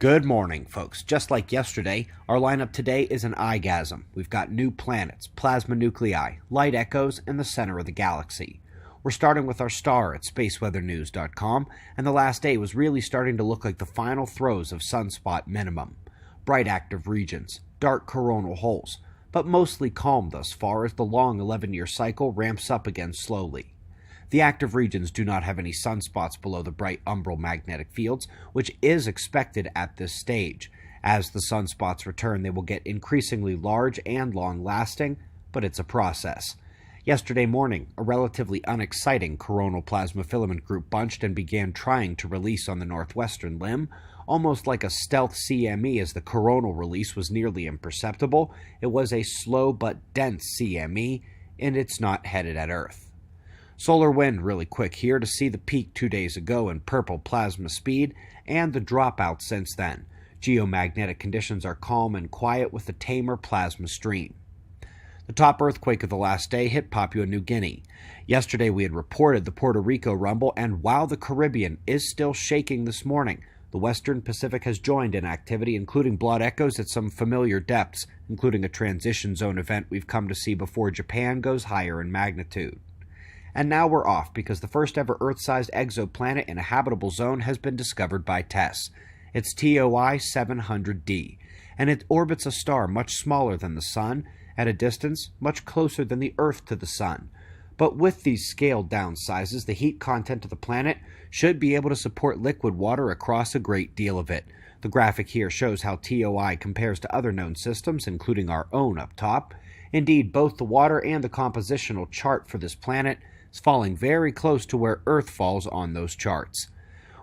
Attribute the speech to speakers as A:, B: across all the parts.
A: Good morning, folks. Just like yesterday, our lineup today is an eyegasm. We've got new planets, plasma nuclei, light echoes, and the center of the galaxy. We're starting with our star at spaceweathernews.com, and the last day was really starting to look like the final throes of sunspot minimum. Bright active regions, dark coronal holes, but mostly calm thus far as the long 11-year cycle ramps up again slowly. The active regions do not have any sunspots below the bright umbral magnetic fields, which is expected at this stage. As the sunspots return, they will get increasingly large and long-lasting, but it's a process. Yesterday morning, a relatively unexciting coronal plasma filament group bunched and began trying to release on the northwestern limb. Almost like a stealth CME, as the coronal release was nearly imperceptible, it was a slow but dense CME, and it's not headed at Earth. Solar wind really quick here to see the peak 2 days ago in purple plasma speed and the dropout since then. Geomagnetic conditions are calm and quiet with a tamer plasma stream. The top earthquake of the last day hit Papua New Guinea. Yesterday we had reported the Puerto Rico rumble, and while the Caribbean is still shaking this morning, the Western Pacific has joined in activity, including blood echoes at some familiar depths, including a transition zone event we've come to see before Japan goes higher in magnitude. And now we're off because the first ever Earth-sized exoplanet in a habitable zone has been discovered by TESS. It's TOI-700d, and it orbits a star much smaller than the Sun, at a distance much closer than the Earth to the Sun. But with these scaled-down sizes, the heat content of the planet should be able to support liquid water across a great deal of it. The graphic here shows how TOI compares to other known systems, including our own up top. Indeed, both the water and the compositional chart for this planet is falling very close to where Earth falls on those charts.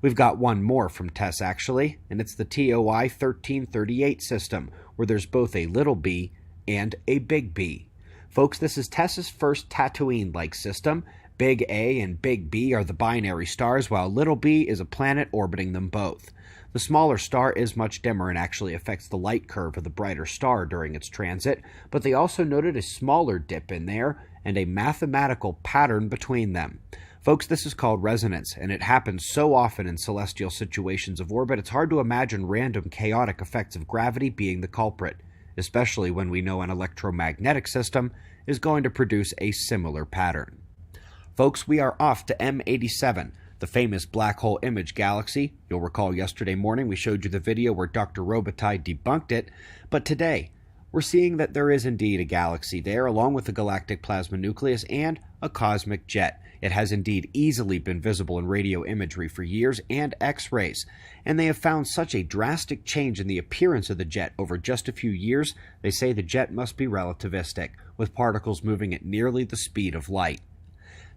A: We've got one more from TESS actually, and it's the TOI 1338 system, where there's both a little b and a big B. Folks, this is TESS's first Tatooine-like system. Big A and Big B are the binary stars, while little b is a planet orbiting them both. The smaller star is much dimmer and actually affects the light curve of the brighter star during its transit, but they also noted a smaller dip in there and a mathematical pattern between them. Folks, this is called resonance, and it happens so often in celestial situations of orbit, it's hard to imagine random chaotic effects of gravity being the culprit, especially when we know an electromagnetic system is going to produce a similar pattern. Folks, we are off to M87, the famous black hole image galaxy. You'll recall yesterday morning we showed you the video where Dr. Robitaille debunked it, but today we're seeing that there is indeed a galaxy there, along with a galactic plasma nucleus and a cosmic jet. It has indeed easily been visible in radio imagery for years and X-rays, and they have found such a drastic change in the appearance of the jet over just a few years, they say the jet must be relativistic, with particles moving at nearly the speed of light.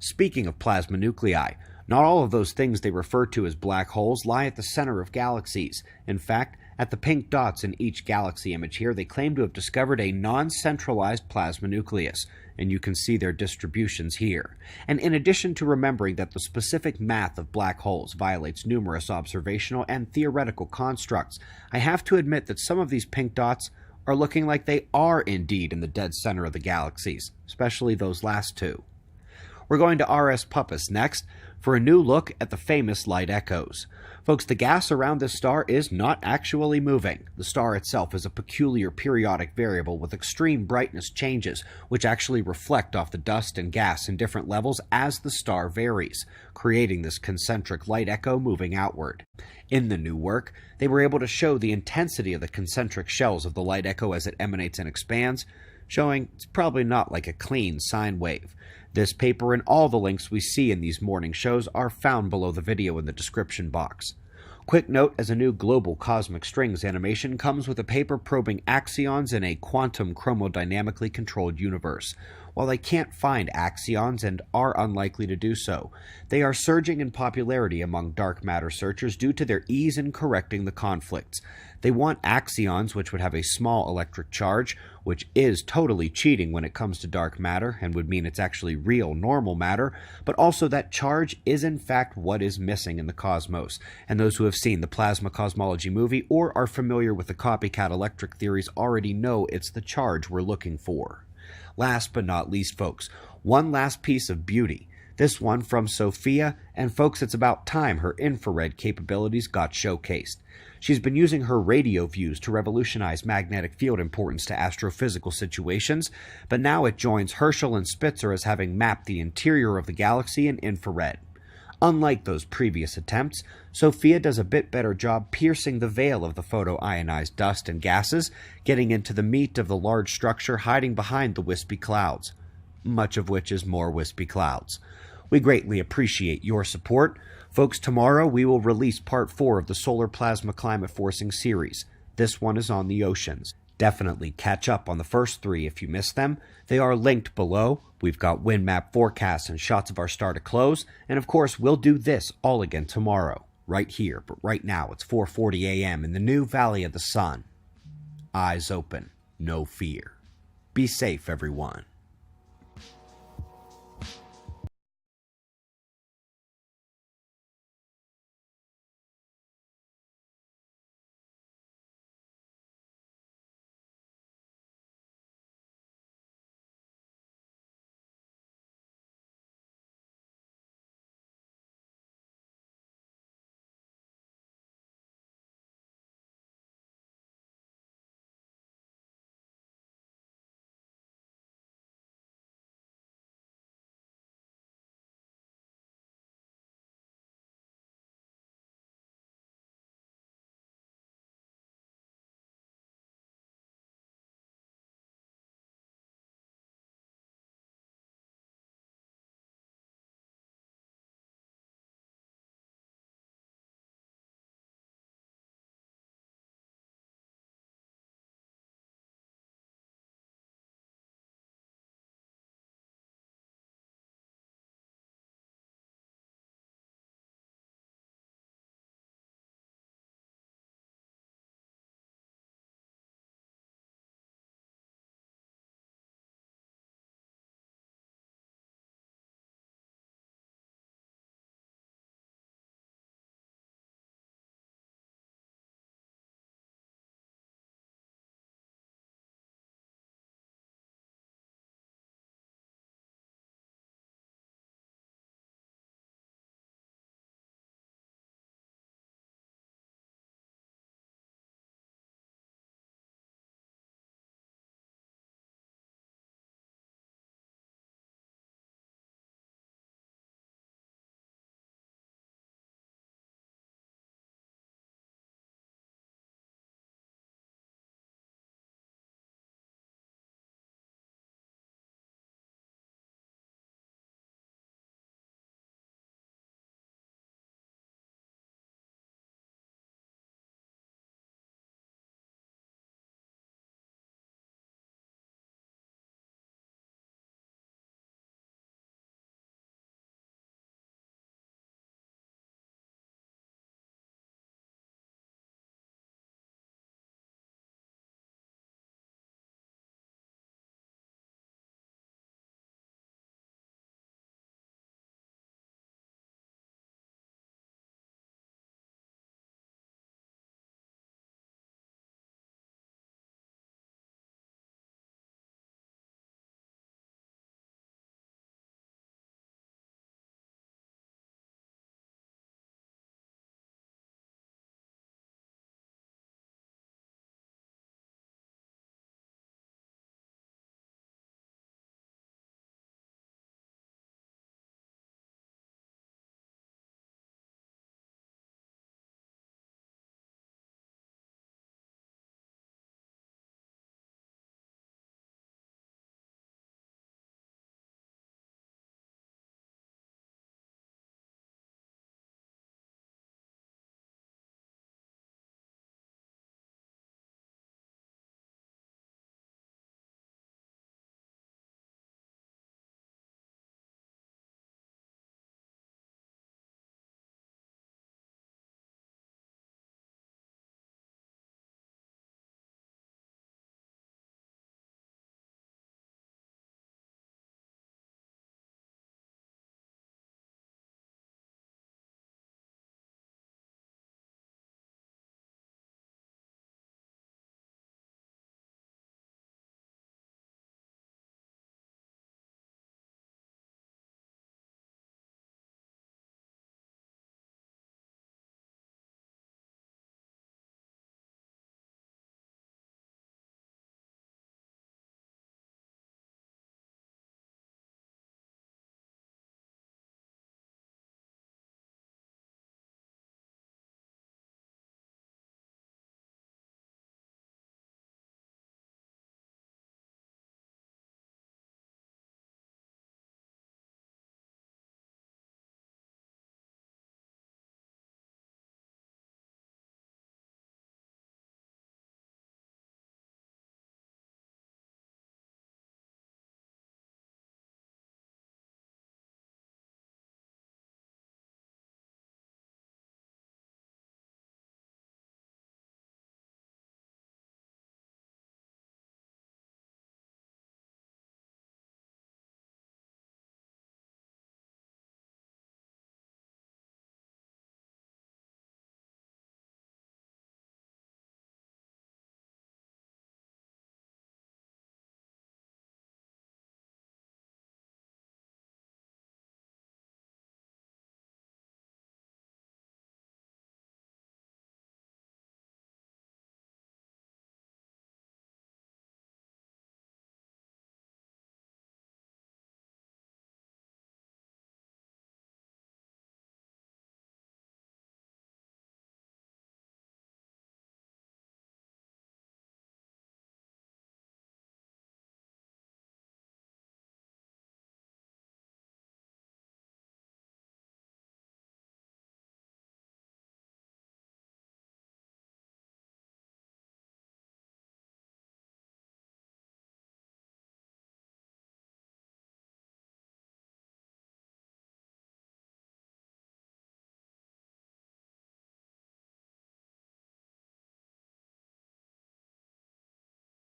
A: Speaking of plasma nuclei, not all of those things they refer to as black holes lie at the center of galaxies. In fact, at the pink dots in each galaxy image here, they claim to have discovered a non-centralized plasma nucleus, and you can see their distributions here. And in addition to remembering that the specific math of black holes violates numerous observational and theoretical constructs, I have to admit that some of these pink dots are looking like they are indeed in the dead center of the galaxies, especially those last two. We're going to RS Puppis next for a new look at the famous light echoes. Folks, the gas around this star is not actually moving. The star itself is a peculiar periodic variable with extreme brightness changes, which actually reflect off the dust and gas in different levels as the star varies, creating this concentric light echo moving outward. In the new work, they were able to show the intensity of the concentric shells of the light echo as it emanates and expands, showing it's probably not like a clean sine wave. This paper and all the links we see in these morning shows are found below the video in the description box. Quick note, as a new global cosmic strings animation comes with a paper probing axions in a quantum chromodynamically controlled universe. While they can't find axions and are unlikely to do so, they are surging in popularity among dark matter searchers due to their ease in correcting the conflicts. They want axions which would have a small electric charge, which is totally cheating when it comes to dark matter and would mean it's actually real normal matter, but also that charge is in fact what is missing in the cosmos, and those who have seen the plasma cosmology movie or are familiar with the copycat electric theories already know it's the charge we're looking for. Last but not least, folks, one last piece of beauty. This one from Sophia, and folks, it's about time her infrared capabilities got showcased. She's been using her radio views to revolutionize magnetic field importance to astrophysical situations, but now it joins Herschel and Spitzer as having mapped the interior of the galaxy in infrared. Unlike those previous attempts, Sophia does a bit better job piercing the veil of the photoionized dust and gases, getting into the meat of the large structure hiding behind the wispy clouds, much of which is more wispy clouds. We greatly appreciate your support. Folks, tomorrow we will release Part 4 of the Solar Plasma Climate Forcing series. This one is on the oceans. Definitely catch up on the first 3 if you missed them. They are linked below. We've got wind map forecasts and shots of our star to close. And of course, we'll do this all again tomorrow, right here. But right now, it's 4:40 a.m. in the new Valley of the Sun. Eyes open, no fear. Be safe, everyone.